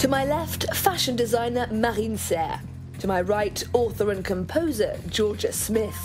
To my left, fashion designer Marine Serre. To my right, author and composer Georgia Smith.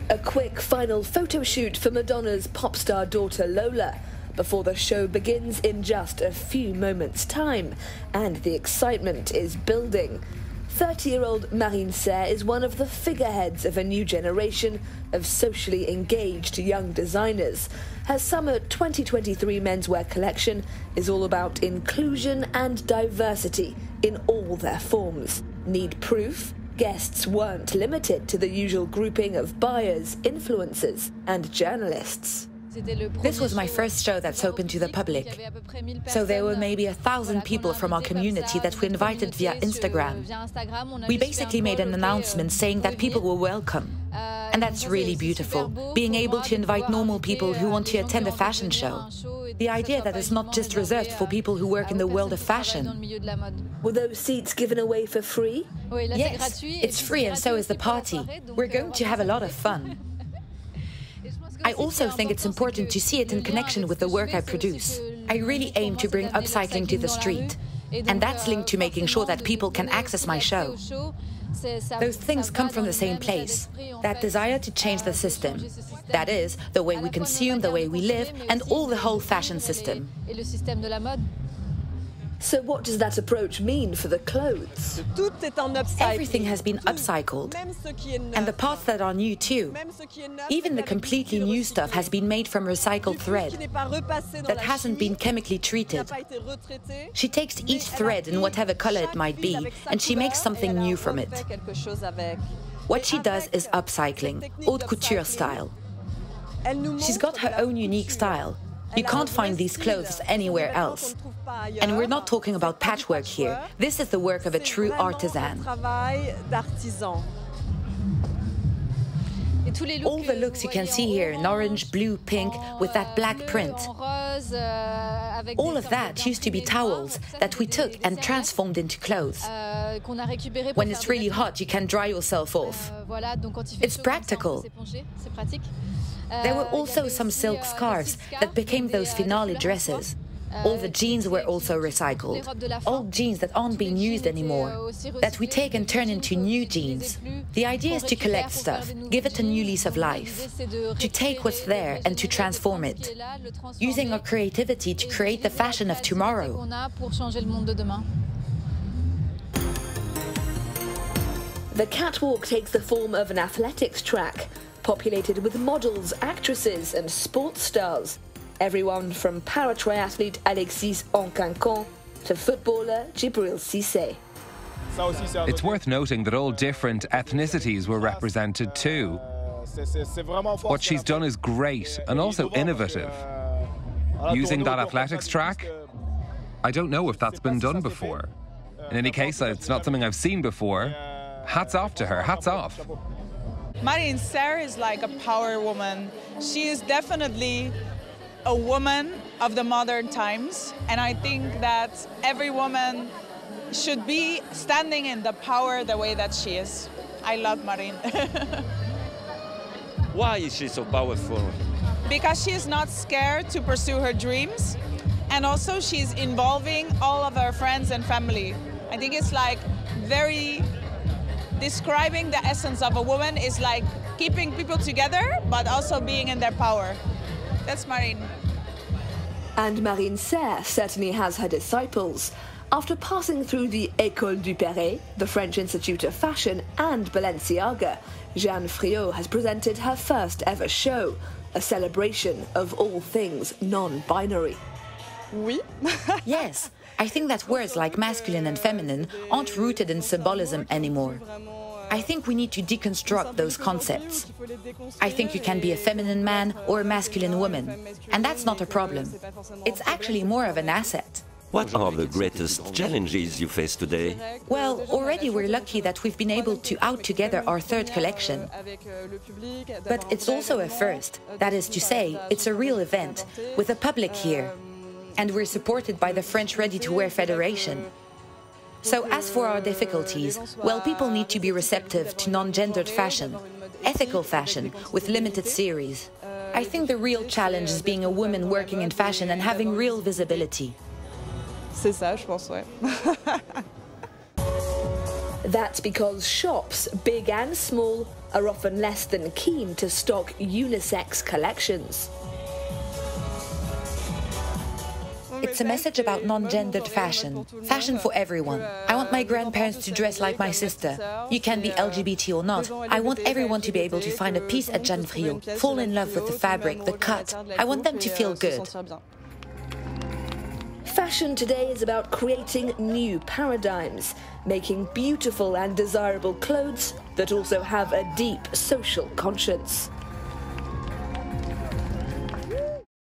A quick final photo shoot for Madonna's pop star daughter Lola before the show begins in just a few moments' time, and the excitement is building. 30-year-old Marine Serre is one of the figureheads of a new generation of socially engaged young designers. Her summer 2023 menswear collection is all about inclusion and diversity in all their forms. Need proof? Guests weren't limited to the usual grouping of buyers, influencers, and journalists. This was my first show that's open to the public. So there were maybe 1,000 people from our community that we invited via Instagram. We basically made an announcement saying that people were welcome. And that's really beautiful, being able to invite normal people who want to attend a fashion show. The idea that it's not just reserved for people who work in the world of fashion. Were those seats given away for free? Yes, it's free and so is the party. We're going to have a lot of fun. I also think it's important to see it in connection with the work I produce. I really aim to bring upcycling to the street. And that's linked to making sure that people can access my show. Those things come from the same place, that desire to change the system. That is, the way we consume, the way we live, and all the whole fashion system. So what does that approach mean for the clothes? Everything has been upcycled, and the parts that are new too. Even the completely new stuff has been made from recycled thread that hasn't been chemically treated. She takes each thread in whatever color it might be, and she makes something new from it. What she does is upcycling, haute couture style. She's got her own unique style. You can't find these clothes anywhere else. And we're not talking about patchwork here. This is the work of a true artisan. All the looks you can see here in orange, blue, pink, with that black print. All of that used to be towels that we took and transformed into clothes. When it's really hot, you can dry yourself off. It's practical. There were also some silk scarves that became those finale dresses. All the jeans were also recycled. Old jeans that aren't being used anymore, that we take and turn into new jeans. The idea is to collect stuff, give it a new lease of life, to take what's there and to transform it, using our creativity to create the fashion of tomorrow. The catwalk takes the form of an athletics track, populated with models, actresses and sports stars. Everyone from para-triathlete Alexis Oncancan to footballer DJIBRIL CISSE. It's worth noting that all different ethnicities were represented too. What she's done is great and also innovative. Using that athletics track, I don't know if that's been done before. In any case, it's not something I've seen before. Hats off to her, hats off. Marine Serre is like a power woman. She is definitely a woman of the modern times, and I think that every woman should be standing in the power the way that she is. I love Marine. Why is she so powerful? Because she is not scared to pursue her dreams, and also she's involving all of her friends and family. I think it's like very describing the essence of a woman is like keeping people together, but also being in their power. That's Marine. And Marine Serre certainly has her disciples. After passing through the École du Perret, the French Institute of Fashion, and Balenciaga, Jeanne Friot has presented her first ever show, a celebration of all things non-binary. Oui. Yes, I think that words like masculine and feminine aren't rooted in symbolism anymore. I think we need to deconstruct those concepts. I think you can be a feminine man or a masculine woman, and that's not a problem. It's actually more of an asset. What are the greatest challenges you face today? Well, already we're lucky that we've been able to out together our third collection. But it's also a first. That is to say, it's a real event, with a public here. And we're supported by the French Ready-to-Wear Federation. So as for our difficulties, well, people need to be receptive to non-gendered fashion, ethical fashion, with limited series. I think the real challenge is being a woman working in fashion and having real visibility. C'est ça, je pense, ouais. That's because shops, big and small, are often less than keen to stock unisex collections. It's a message about non-gendered fashion, fashion for everyone. I want my grandparents to dress like my sister. You can be LGBT or not. I want everyone to be able to find a piece at Jeanne Friot, fall in love with the fabric, the cut. I want them to feel good. Fashion today is about creating new paradigms, making beautiful and desirable clothes that also have a deep social conscience.